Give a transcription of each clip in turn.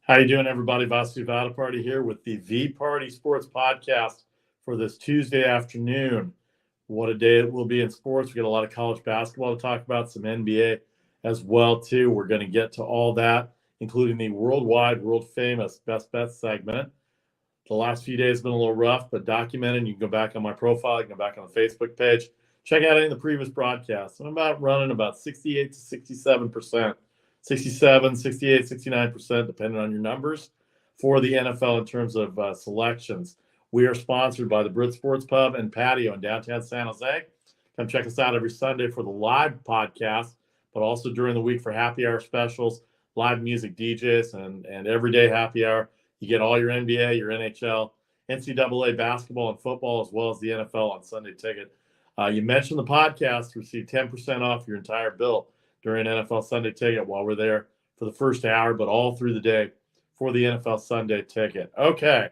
How you doing, everybody? Vasu Party here with the VPartySports Podcast for this Tuesday afternoon. What a day it will be in sports. We got a lot of college basketball to talk about, some NBA as well, too. We're going to get to all that, including the worldwide, world-famous Best Bets segment. The last few days have been a little rough, but documented. You can go back on my profile. You can go back on the Facebook page. Check out any of the previous broadcasts. I'm running about 68 to 67%. 67, 68, 69%, depending on your numbers, for the NFL in terms of selections. We are sponsored by the Brit Sports Pub and Patio in downtown San Jose. Come check us out every Sunday for the live podcast, but also during the week for happy hour specials, live music DJs, and everyday happy hour. You get all your NBA, your NHL, NCAA basketball and football, as well as the NFL on Sunday Ticket. You mentioned the podcast, receive 10% off your entire bill during NFL Sunday Ticket while we're there for the first hour, but all through the day for the NFL Sunday Ticket. Okay,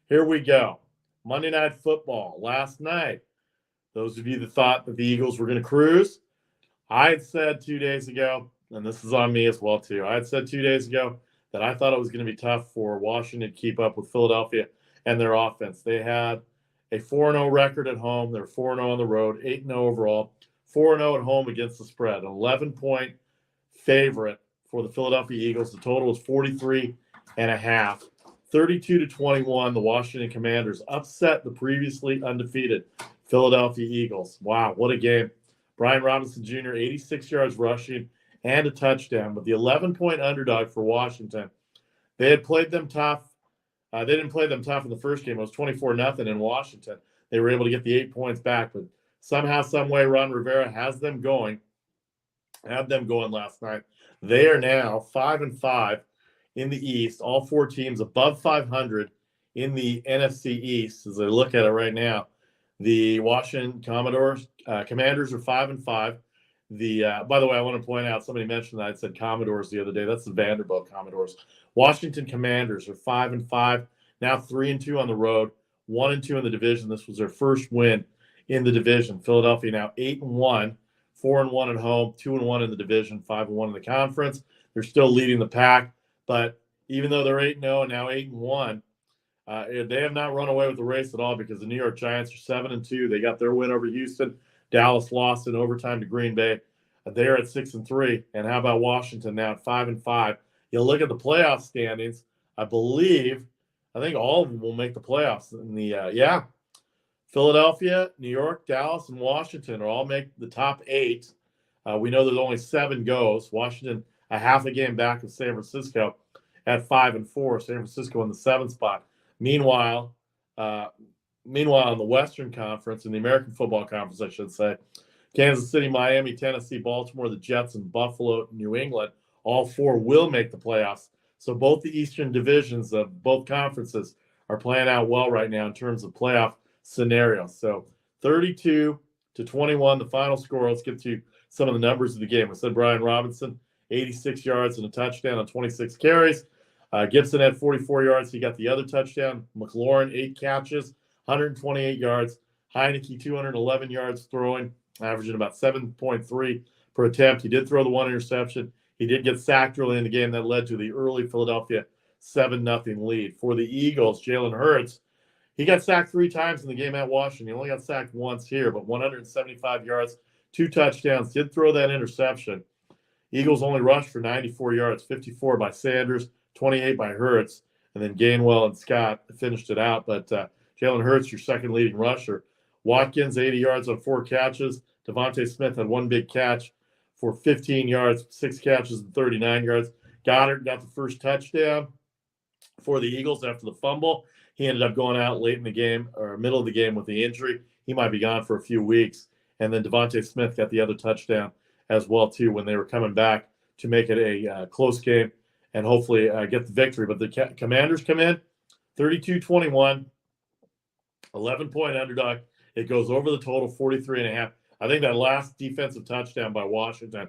here we go. Monday Night Football last night. Those of you that thought that the Eagles were going to cruise, I had said 2 days ago, and this is on me as well too, I had said 2 days ago that I thought it was going to be tough for Washington to keep up with Philadelphia and their offense. They had a 4-0 record at home. They're 4-0 on the road, 8-0 overall. 4-0 at home against the spread, an 11-point favorite for the Philadelphia Eagles. The total was 43.5. 32-21, the Washington Commanders upset the previously undefeated Philadelphia Eagles. Wow, what a game. Brian Robinson Jr., 86 yards rushing and a touchdown, but the 11-point underdog for Washington. They had played them tough. They didn't play them tough in the first game. It was 24-0 in Washington. They were able to get the 8 points back, but somehow, some way, Ron Rivera had them going last night. They are now 5-5 in the East. All four teams above 500 in the NFC East. As I look at it right now, the Washington Commanders are 5-5. By the way, I want to point out, somebody mentioned that I said Commodores the other day. That's the Vanderbilt Commodores. Washington Commanders are 5-5, now 3-2 on the road, 1-2 in the division. This was their first win in the division. Philadelphia now 8-1, 4-1 at home, 2-1 in the division, 5-1 in the conference. They're still leading the pack, but even though they're 8-0 and now 8-1, they have not run away with the race at all, because the New York Giants are 7-2. They got their win over Houston. Dallas lost in overtime to Green Bay. They're at 6-3. And how about Washington now at 5-5? You look at the playoff standings. I think all of them will make the playoffs. In the Philadelphia, New York, Dallas, and Washington are all make the top 8. We know there's only 7 goes. Washington a half a game back of San Francisco at 5-4. San Francisco in the 7th spot. Meanwhile, in the Western Conference, in the American Football Conference, I should say, Kansas City, Miami, Tennessee, Baltimore, the Jets, and Buffalo, New England, all 4 will make the playoffs. So both the Eastern divisions of both conferences are playing out well right now in terms of playoff scenario. So 32-21, the final score. Let's get to some of the numbers of the game. I said Brian Robinson, 86 yards and a touchdown on 26 carries. Gibson had 44 yards. He got the other touchdown. McLaurin, 8 catches, 128 yards. Heineke, 211 yards throwing, averaging about 7.3 per attempt. He did throw the 1 interception. He did get sacked early in the game. That led to the early Philadelphia 7-0 lead. For the Eagles, Jalen Hurts, he got sacked 3 times in the game at Washington. He only got sacked once here, but 175 yards, 2 touchdowns, did throw that interception. Eagles only rushed for 94 yards, 54 by Sanders, 28 by Hurts, and then Gainwell and Scott finished it out. But Jalen Hurts, your second leading rusher. Watkins, 80 yards on 4 catches. Devontae Smith had 1 big catch for 15 yards, 6 catches and 39 yards. Goddard got the first touchdown for the Eagles after the fumble. He ended up going out late in the game, or middle of the game, with the injury. He might be gone for a few weeks. And then Devontae Smith got the other touchdown as well, too, when they were coming back to make it a close game and hopefully get the victory. But the Commanders come in 32-21, 11-point underdog. It goes over the total, 43.5. I think that last defensive touchdown by Washington,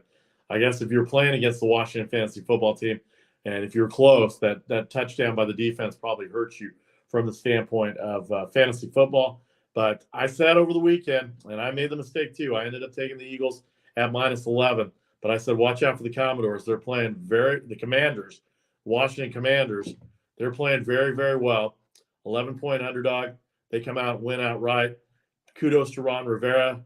I guess if you're playing against the Washington fantasy football team, and if you're close, that touchdown by the defense probably hurts you from the standpoint of fantasy football. But I said over the weekend, and I made the mistake too, I ended up taking the Eagles at -11. But I said, watch out for the Commodores. They're playing the Commanders. Washington Commanders. They're playing very, very well. 11-point underdog. They come out and win outright. Kudos to Ron Rivera.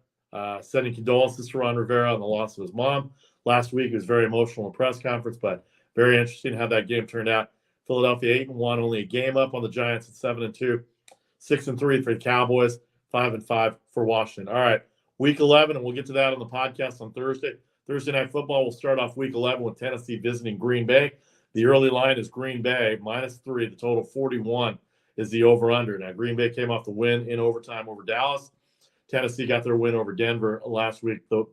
Sending condolences to Ron Rivera on the loss of his mom. Last week it was very emotional in press conference, but very interesting how that game turned out. Philadelphia 8-1, only a game up on the Giants at 7-2. 6-3 for the Cowboys, 5-5 for Washington. All right, Week 11, and we'll get to that on the podcast on Thursday. Thursday Night Football, we'll start off Week 11 with Tennessee visiting Green Bay. The early line is Green Bay, -3. The total 41 is the over-under. Now, Green Bay came off the win in overtime over Dallas. Tennessee got their win over Denver last week, though,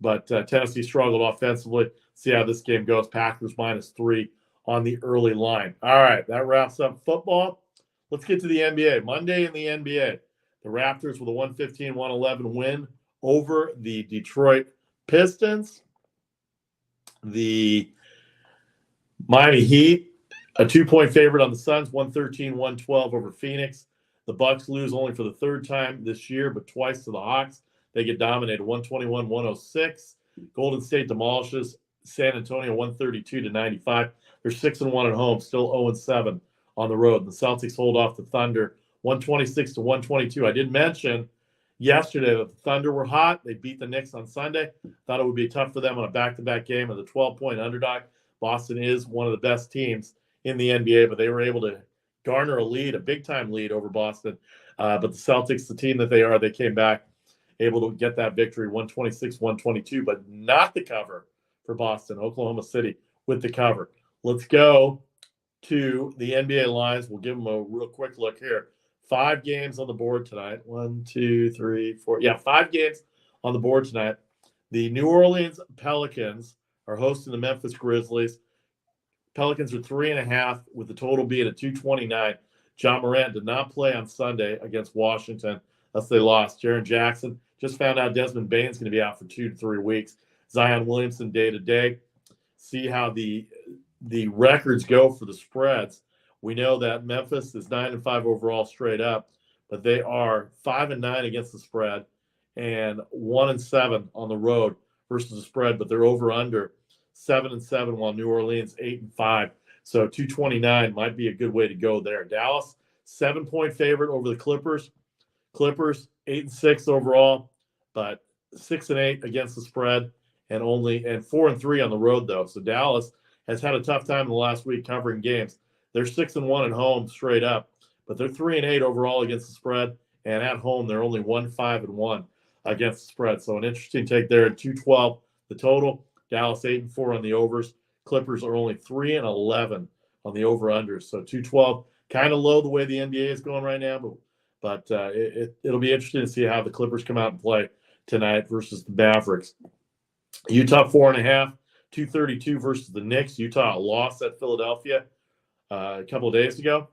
but Tennessee struggled offensively. See how this game goes. Packers -3 on the early line. All right, that wraps up football. Let's get to the NBA. Monday in the NBA, the Raptors with a 115-111 win over the Detroit Pistons. The Miami Heat, a 2-point favorite on the Suns, 113-112 over Phoenix. The Bucks lose only for the third time this year, but twice to the Hawks. They get dominated, 121-106. Golden State demolishes San Antonio, 132-95. They're 6-1 at home, still 0-7 on the road. The Celtics hold off the Thunder, 126-122. I did mention yesterday that the Thunder were hot. They beat the Knicks on Sunday. Thought it would be tough for them on a back-to-back game of the 12-point underdog. Boston is one of the best teams in the NBA, but they were able to garner a lead, a big-time lead over Boston. But the Celtics, the team that they are, they came back, able to get that victory, 126-122, but not the cover for Boston. Oklahoma City with the cover. Let's go to the NBA lines. We'll give them a real quick look here. 5 games on the board tonight. 1, 2, 3, 4. Yeah, 5 games on the board tonight. The New Orleans Pelicans are hosting the Memphis Grizzlies. Pelicans are 3.5 with the total being at 229. John Morant did not play on Sunday against Washington. Thus they lost. Jaren Jackson just found out Desmond Bane's going to be out for 2 to 3 weeks. Zion Williamson day to day. See how the records go for the spreads. We know that Memphis is 9-5 overall straight up, but they are 5-9 against the spread and 1-7 on the road versus the spread, but they're over under 7-7, while New Orleans 8-5. So 229 might be a good way to go there. Dallas 7-point favorite over the Clippers. Clippers 8-6 overall, but 6-8 against the spread and 4-3 on the road though. So Dallas has had a tough time in the last week covering games. They're 6-1 at home straight up, but they're 3-8 overall against the spread, and at home they're only 1-5-1 against the spread. So an interesting take there at 212 the total. Dallas 8-4 on the overs. Clippers are only 3-11 on the over-unders. So 212, kind of low the way the NBA is going right now, but it'll be interesting to see how the Clippers come out and play tonight versus the Mavericks. Utah 4.5, 232 versus the Knicks. Utah lost at Philadelphia a couple of days ago,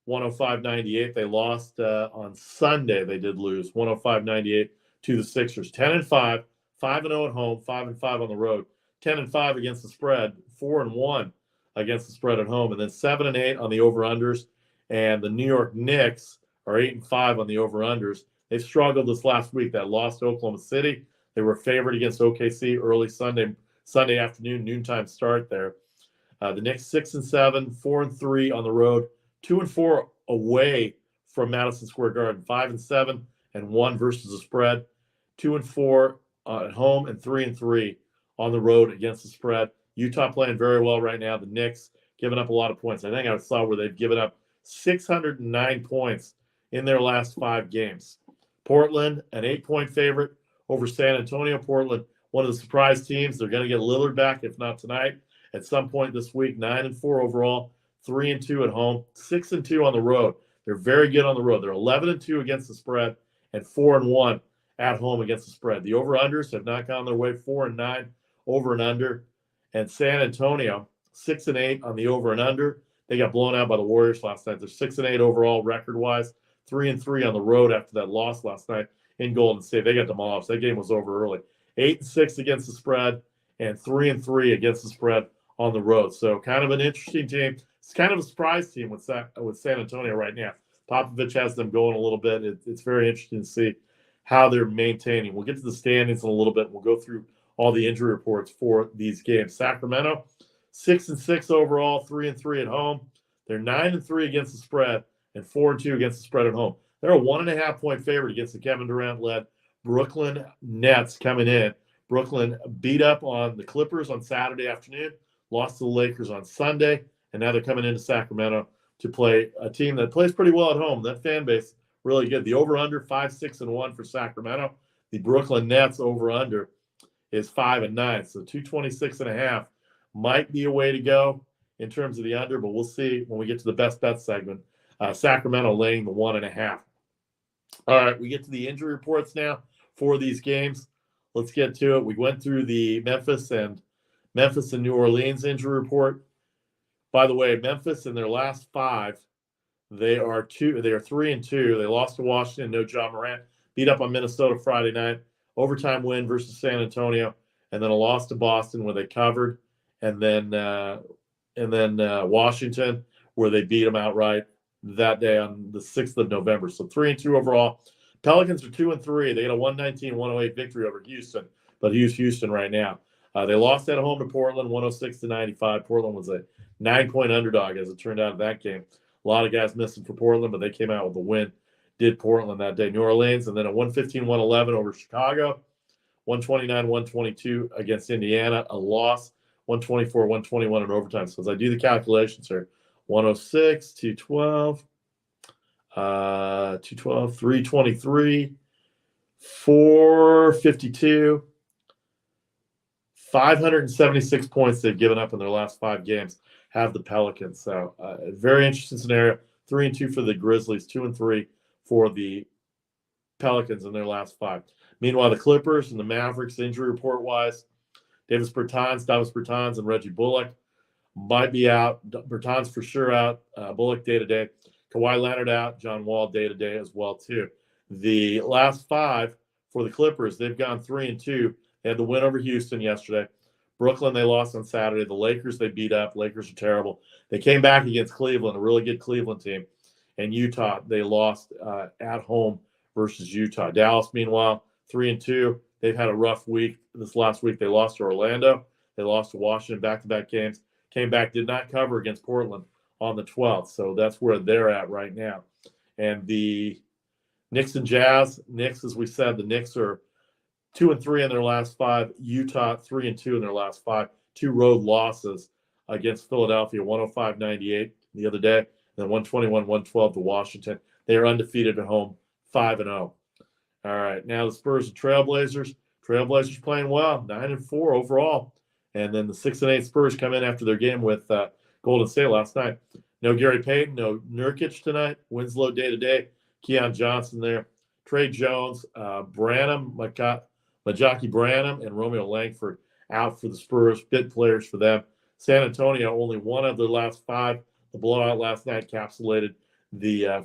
105-98. They lost on Sunday. They did lose 105-98 to the Sixers. 10-5, 5-0 at home, 5-5 on the road. 10-5 against the spread, 4-1 against the spread at home, and then 7-8 on the over-unders. And the New York Knicks are 8-5 on the over-unders. They've struggled this last week. That lost to Oklahoma City. They were favored against OKC early Sunday afternoon, noontime start there. The Knicks 6-7, 4-3 on the road, 2-4 away from Madison Square Garden, 5-7 and 1 versus the spread, 2-4 at home, and 3-3 on the road against the spread. Utah playing very well right now. The Knicks giving up a lot of points. I think I saw where they've given up 609 points in their last 5 games. Portland, an 8-point favorite over San Antonio. Portland, one of the surprise teams. They're going to get Lillard back, if not tonight, at some point this week. 9-4 overall, 3-2 at home, 6-2 on the road. They're very good on the road. They're 11-2 against the spread and 4-1 at home against the spread. The over-unders have not gone their way, 4-9 over and under. And San Antonio, 6-8 on the over and under. They got blown out by the Warriors last night. They're 6-8 overall record-wise, 3-3 on the road after that loss last night in Golden State. They got demolished. That game was over early. 8-6 against the spread and 3-3 against the spread on the road. So kind of an interesting team. It's kind of a surprise team with San Antonio right now. Popovich has them going a little bit. It's very interesting to see how they're maintaining. We'll get to the standings in a little bit. We'll go through all the injury reports for these games. Sacramento 6-6 overall, 3-3 at home. They're 9-3 against the spread and 4-2 against the spread at home. They're a 1.5-point favorite against the Kevin Durant-led Brooklyn Nets coming in. Brooklyn beat up on the Clippers on Saturday afternoon, lost to the Lakers on Sunday, and now they're coming into Sacramento to play a team that plays pretty well at home. That fan base really good. The over-under 5-6-1 for Sacramento. The Brooklyn Nets over-under is 5-9, so 226.5 might be a way to go in terms of the under, but we'll see when we get to the best bet segment. Sacramento laying the 1.5. All right, we get to the injury reports now for these games. Let's get to it. We went through the Memphis and New Orleans injury report. By the way, Memphis in their last 5, they are 3-2. They lost to Washington, no Ja Morant. Beat up on Minnesota Friday night. Overtime win versus San Antonio, and then a loss to Boston where they covered, and then Washington where they beat them outright that day on the 6th of November. So 3-2 overall. Pelicans are 2-3. They got a 119-108 victory over Houston, but Houston right now. They lost at home to Portland, 106-95. Portland was a 9-point underdog as it turned out in that game. A lot of guys missing for Portland, but they came out with a win. Did Portland that day. New Orleans, and then a 115-111 over Chicago. 129-122 against Indiana, a loss. 124-121 in overtime. So as I do the calculations here, 106, 212, 323, 452, 576 points they've given up in their last 5 games have the Pelicans. So a very interesting scenario. 3-2 for the Grizzlies, 2-3 for the Pelicans in their last 5. Meanwhile, the Clippers and the Mavericks, injury report-wise, Davis Bertans, and Reggie Bullock might be out. Bertans for sure out. Bullock day-to-day. Kawhi Leonard out. John Wall day-to-day as well, too. The last 5 for the Clippers, they've gone 3-2. They had the win over Houston yesterday. Brooklyn, they lost on Saturday. The Lakers, they beat up. Lakers are terrible. They came back against Cleveland, a really good Cleveland team. And Utah, they lost at home versus Utah. Dallas, meanwhile, 3-2. They've had a rough week. This last week, they lost to Orlando. They lost to Washington, back-to-back games. Came back, did not cover against Portland on the 12th. So that's where they're at right now. And the Knicks and Jazz, as we said, the Knicks are 2-3 in their last 5. Utah, 3-2 in their last 5. 2 road losses against Philadelphia, 105-98 the other day, and then 121-112 to Washington. They are undefeated at home, 5-0. All right, now the Spurs and Trailblazers. Trailblazers playing well, 9-4 overall. And then the 6-8 Spurs come in after their game with Golden State last night. No Gary Payton, no Nurkic tonight. Winslow day-to-day. Keon Johnson there. Trey Jones, Branham, Majaki Branham, and Romeo Langford out for the Spurs. Bit players for them. San Antonio, only one of their last 5. The blowout last night encapsulated the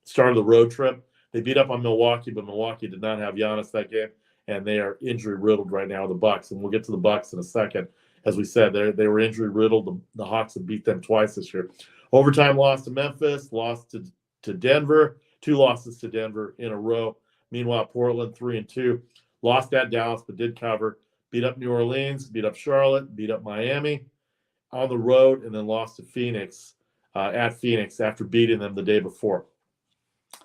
start of the road trip. They beat up on Milwaukee, but Milwaukee did not have Giannis that game, and they are injury-riddled right now, the Bucks. And we'll get to the Bucks in a second. As we said, they were injury-riddled. The Hawks have beat them twice this year. Overtime loss to Memphis, loss to Denver, 2 losses to Denver in a row. Meanwhile, Portland 3-2, lost at Dallas, but did cover. Beat up New Orleans, beat up Charlotte, beat up Miami on the road, and then lost to Phoenix at Phoenix after beating them the day before.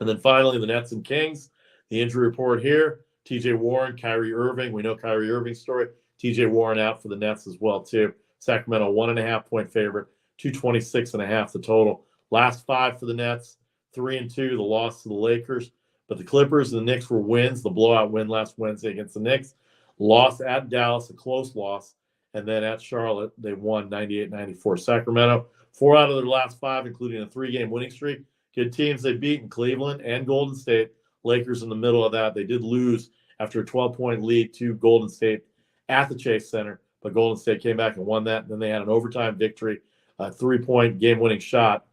And then finally, the Nets and Kings. The injury report here, T.J. Warren, Kyrie Irving. We know Kyrie Irving's story. T.J. Warren out for the Nets as well, too. Sacramento, 1.5-point favorite, 226.5 the total. Last 5 for the Nets, 3-2, the loss to the Lakers. But the Clippers and the Knicks were wins. The blowout win last Wednesday against the Knicks. Lost at Dallas, a close loss. And then at Charlotte, they won 98-94. Sacramento, 4 out of their last 5, including a 3-game winning streak. Good teams they beat in Cleveland and Golden State. Lakers in the middle of that. They did lose after a 12-point lead to Golden State at the Chase Center, but Golden State came back and won that. And then they had an overtime victory, a 3-point game-winning shot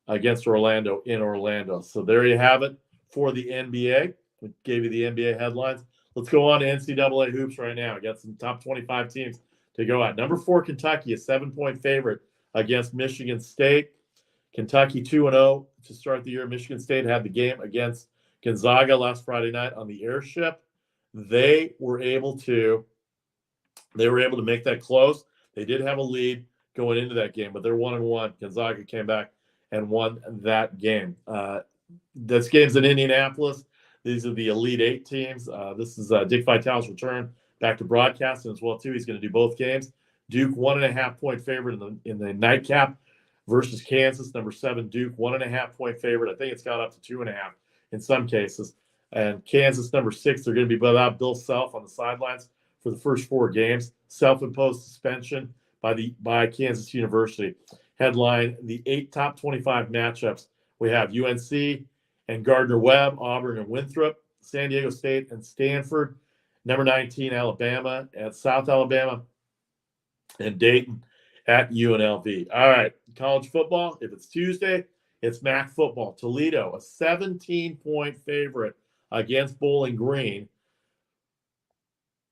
against Orlando in Orlando. So there you have it for the NBA. We gave you the NBA headlines. Let's go on to NCAA hoops right now. We got some top 25 teams to go at. Number 4, Kentucky, a 7-point favorite against Michigan State. Kentucky 2-0 to start the year. Michigan State had the game against Gonzaga last Friday night on the airship. They were able to make that close. They did have a lead going into that game, but they're 1-1. Gonzaga came back and won that game. This game's in Indianapolis. These are the Elite Eight teams. This is Dick Vitale's return back to broadcasting as well, too. He's going to do both games. Duke, 1.5-point favorite in the nightcap versus Kansas. Number 7, Duke, 1.5-point favorite. I think it's gone up to 2.5 in some cases. And Kansas, number 6, they're going to be without Bill Self on the sidelines for the first 4 games. Self-imposed suspension by Kansas University. Headline, the 8 top 25 matchups. We have UNC and Gardner-Webb, Auburn and Winthrop, San Diego State and Stanford, number 19, Alabama at South Alabama, and Dayton at UNLV. All right, college football, if it's Tuesday, it's MAC football. Toledo, a 17-point favorite against Bowling Green.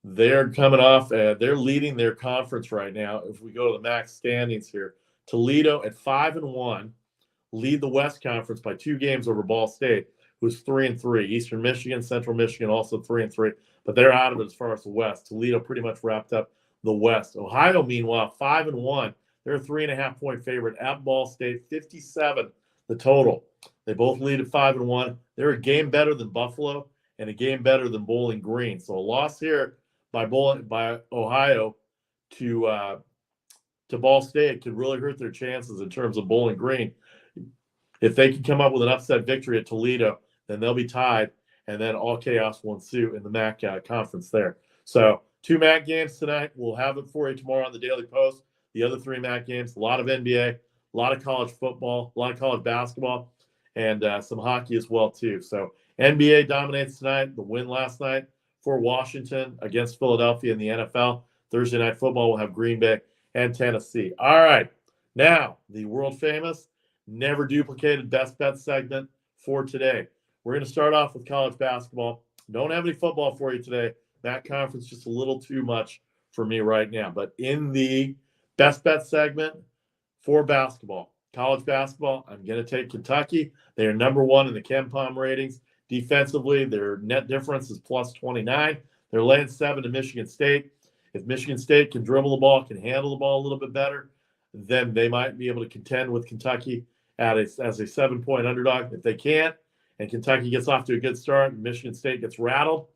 They're coming off, they're leading their conference right now. If we go to the MAC standings here, Toledo at 5-1, lead the West Conference by 2 games over Ball State, who's 3-3. Eastern Michigan, Central Michigan also 3-3, but they're out of it as far as the West. Toledo pretty much wrapped up the West. Ohio, meanwhile, 5-1. They're a 3.5-point favorite at Ball State, 57 the total. They both lead at 5-1. They're a game better than Buffalo and a game better than Bowling Green. So a loss here by Ohio to Ball State could really hurt their chances in terms of Bowling Green. If they can come up with an upset victory at Toledo, then they'll be tied, and then all chaos will ensue in the MAC conference there. So 2 MAC games tonight. We'll have it for you tomorrow on the Daily Post. The other 3 MAC games, a lot of NBA, a lot of college football, a lot of college basketball, and some hockey as well, too. So NBA dominates tonight. The win last night for Washington against Philadelphia in the NFL. Thursday night football will have Green Bay and Tennessee. All right. Now, the world-famous, never duplicated best bet segment for today. We're going to start off with college basketball. Don't have any football for you today. That conference just a little too much for me right now. But in the best bet segment for basketball, college basketball, I'm going to take Kentucky. They are number 1 in the KenPom ratings. Defensively, their net difference is plus 29. They're laying 7 to Michigan State. If Michigan State can dribble the ball, can handle the ball a little bit better, then they might be able to contend with Kentucky as a 7-point underdog. If they can't, and Kentucky gets off to a good start, and Michigan State gets rattled,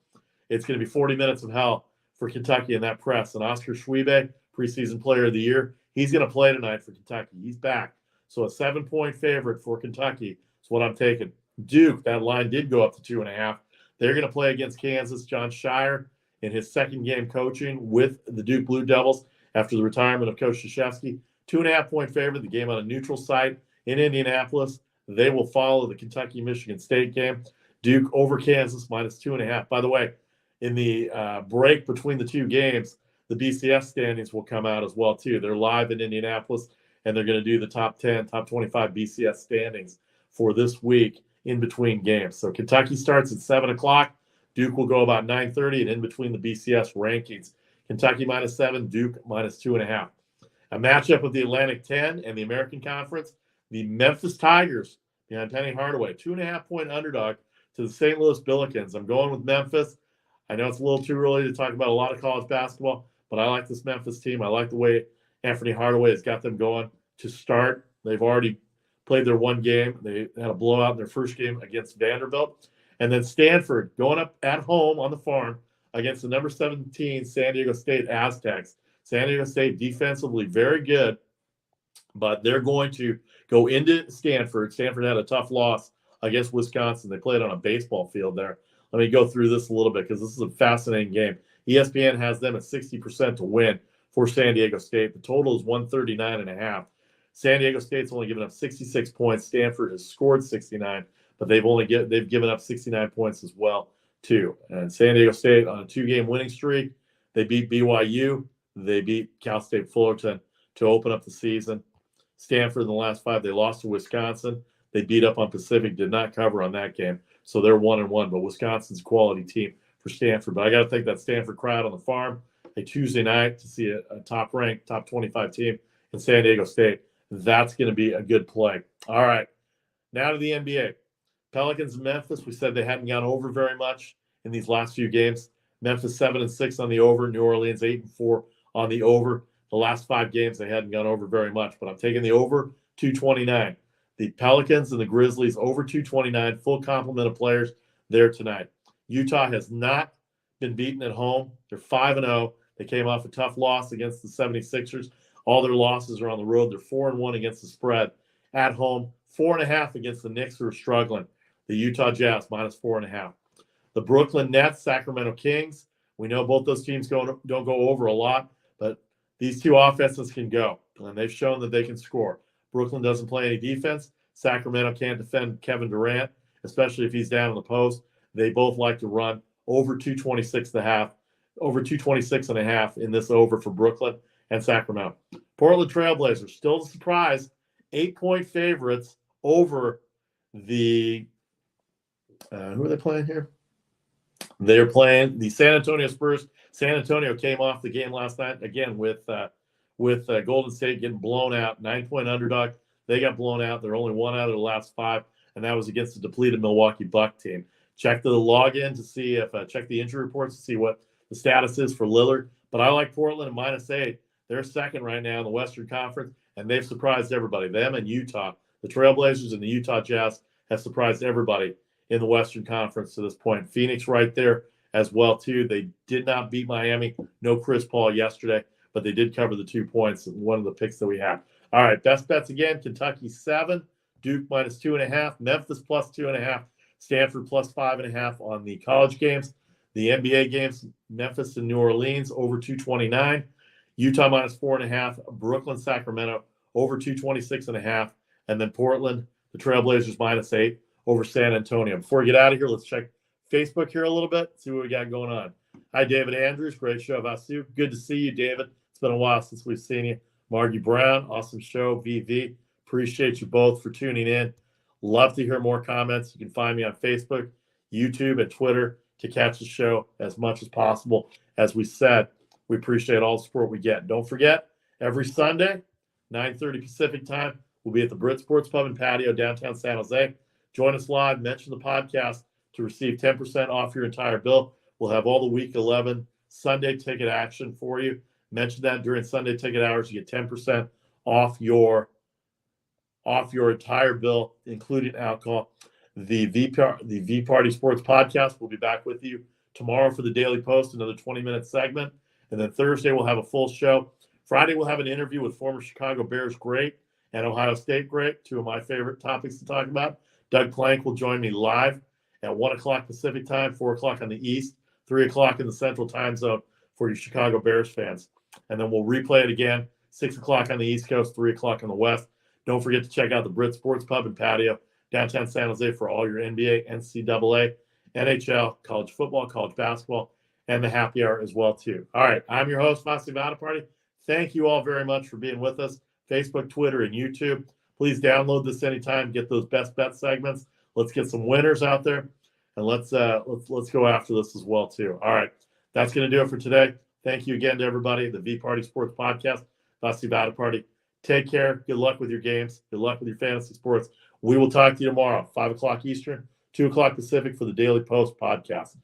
it's going to be 40 minutes of hell for Kentucky in that press. And Oscar Schwebe, preseason player of the year, he's going to play tonight for Kentucky. He's back. So a 7-point favorite for Kentucky is what I'm taking. Duke, that line did go up to 2.5. They're going to play against Kansas. John Shire in his second game coaching with the Duke Blue Devils after the retirement of Coach Krzyzewski. 2.5-point favorite, the game on a neutral site in Indianapolis. They will follow the Kentucky-Michigan State game. Duke over Kansas minus 2.5. By the way, in the break between the 2 games, the BCS standings will come out as well, too. They're live in Indianapolis, and they're going to do the top 10, top 25 BCS standings for this week in between games. So Kentucky starts at 7 o'clock. Duke will go about 9:30, and in between the BCS rankings. Kentucky minus 7, Duke minus 2.5. A matchup of the Atlantic 10 and the American Conference, the Memphis Tigers behind Penny Hardaway, 2.5-point underdog to the St. Louis Billikens. I'm going with Memphis. I know it's a little too early to talk about a lot of college basketball, but I like this Memphis team. I like the way Anthony Hardaway has got them going to start. They've already played their 1 game. They had a blowout in their first game against Vanderbilt. And then Stanford going up at home on the farm against the number 17 San Diego State Aztecs. San Diego State defensively very good, but they're going to go into Stanford. Stanford had a tough loss against Wisconsin. They played on a baseball field there. Let me go through this a little bit because this is a fascinating game. ESPN has them at 60% to win for San Diego State. The total is 139.5. San Diego State's only given up 66 points. Stanford has scored 69, but they've given up 69 points as well, too. And San Diego State on a 2-game winning streak. They beat BYU. They beat Cal State Fullerton to open up the season. Stanford in the last 5, they lost to Wisconsin. They beat up on Pacific, did not cover on that game. So they're 1-1, but Wisconsin's a quality team for Stanford. But I got to think that Stanford crowd on the farm, a Tuesday night to see a top-ranked, top 25 team in San Diego State, that's going to be a good play. All right, now to the NBA. Pelicans and Memphis, we said they hadn't gone over very much in these last few games. Memphis 7-6 on the over, New Orleans 8-4 on the over. the last 5 games they hadn't gone over very much, but I'm taking the over 229. The Pelicans and the Grizzlies over 229, full complement of players there tonight. Utah has not been beaten at home. They're 5-0. They came off a tough loss against the 76ers. All their losses are on the road. They're 4-1 against the spread. At home, 4.5 against the Knicks, who are struggling. The Utah Jazz, minus 4.5. The Brooklyn Nets, Sacramento Kings. We know both those teams don't go over a lot, but these two offenses can go, and they've shown that they can score. Brooklyn doesn't play any defense. Sacramento can't defend Kevin Durant, especially if he's down in the post. They both like to run over 226.5, over 226.5 in this over for Brooklyn and Sacramento. Portland Trailblazers, still a surprise, 8-point favorites over the who are they playing here? They're playing the San Antonio Spurs. San Antonio came off the game last night, again, with Golden State getting blown out, 9-point underdog. They got blown out. They're only 1 out of the last 5, and that was against the depleted Milwaukee Bucks team. Check the login to see if check the injury reports to see what the status is for Lillard. But I like Portland at -8. They're second right now in the Western Conference, and they've surprised everybody. Them and Utah, the Trailblazers and the Utah Jazz have surprised everybody in the Western Conference to this point. Phoenix right there as well, too. They did not beat Miami. No Chris Paul yesterday, but they did cover the 2 points, one of the picks that we have. All right, best bets again, Kentucky 7, Duke -2.5, Memphis +2.5, Stanford +5.5 on the college games. The NBA games, Memphis and New Orleans over 229, Utah -4.5, Brooklyn, Sacramento over 226.5, and then Portland, the Trailblazers -8 over San Antonio. Before we get out of here, let's check Facebook here a little bit, see what we got going on. Hi, David Andrews. Great show, Vasu. Good to see you, David. It's been a while since we've seen you. Margie Brown, awesome show. VV, appreciate you both for tuning in. Love to hear more comments. You can find me on Facebook, YouTube, and Twitter to catch the show as much as possible. As we said, we appreciate all the support we get. Don't forget, every Sunday, 9:30 Pacific time, we'll be at the Brit Sports Pub and Patio, downtown San Jose. Join us live, mention the podcast to receive 10% off your entire bill. We'll have all the Week 11 Sunday ticket action for you. Mention that during Sunday ticket hours, you get 10% off your entire bill, including alcohol. The VParty Sports Podcast will be back with you tomorrow for the Daily Post, another 20-minute segment. And then Thursday, we'll have a full show. Friday, we'll have an interview with former Chicago Bears great and Ohio State great, 2 of my favorite topics to talk about. Doug Plank will join me live at 1 o'clock Pacific time, 4 o'clock on the East, 3 o'clock in the Central Time Zone for your Chicago Bears fans. And then we'll replay it again, 6 o'clock on the East Coast, 3 o'clock on the West. Don't forget to check out the Brit Sports Pub and Patio, downtown San Jose, for all your NBA, NCAA, NHL, college football, college basketball, and the happy hour as well, too. All right, I'm your host, Vasi Vadaparty. Thank you all very much for being with us, Facebook, Twitter, and YouTube. Please download this anytime, get those best bet segments. Let's get some winners out there, and let's go after this as well, too. All right, that's going to do it for today. Thank you again to everybody, the VParty Sports Podcast, Vasi Vadaparty. Take care. Good luck with your games. Good luck with your fantasy sports. We will talk to you tomorrow, 5 o'clock Eastern, 2 o'clock Pacific for the Daily Post podcast.